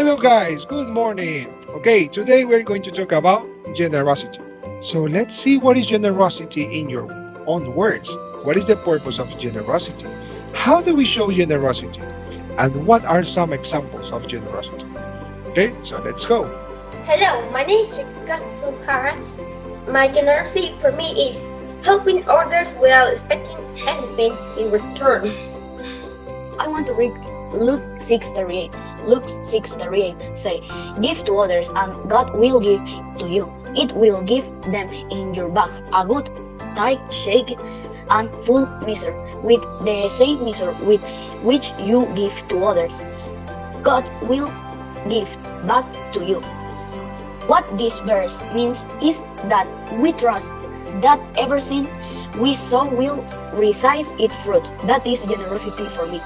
Hello, guys. Good morning. Okay, today we're going to talk about generosity. So let's see what is generosity in your own words. What is the purpose of generosity? How do we show generosity? And what are some examples of generosity? Okay, so let's go. Hello, my name is Ricardo Hara. My generosity for me is helping others without expecting anything in return. I want to read Luke 6:38. Luke 6:38 say, "Give to others, and God will give to you. It will give them in your bag a good, tight, shaken, and full measure, with the same measure with which you give to others. God will give back to you." What this verse means is that we trust that everything we sow will receive its fruit. That is generosity for me.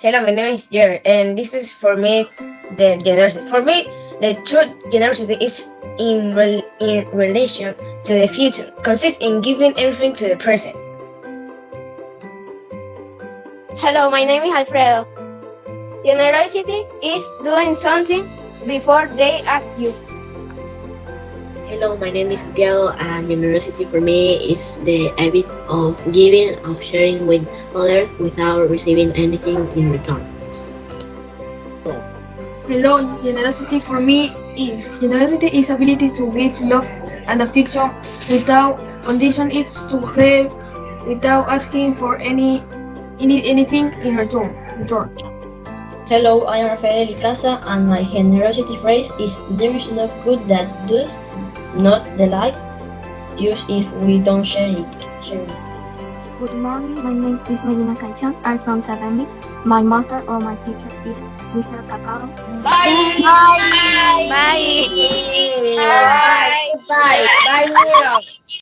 Hello, my name is Jerry, and this is for me the generosity. For me, the true generosity is in relation to the future, consists in giving everything to the present. Hello, my name is Alfredo. Generosity is doing something before they ask you. Hello, my name is Santiago, and generosity for me is the habit of giving, of sharing with others without receiving anything in return. So, Hello, generosity is ability to give love and affection without condition. It's to help without asking for anything in return. Hello, I am Rafael Icaza, and my generosity phrase is there is no good that does not delight us if we don't share it. Good morning, my name is Medina Canchan. I'm from Sarandi. My master or my teacher is Mr. Cacao. Bye. Bye. Bye. Bye. Bye.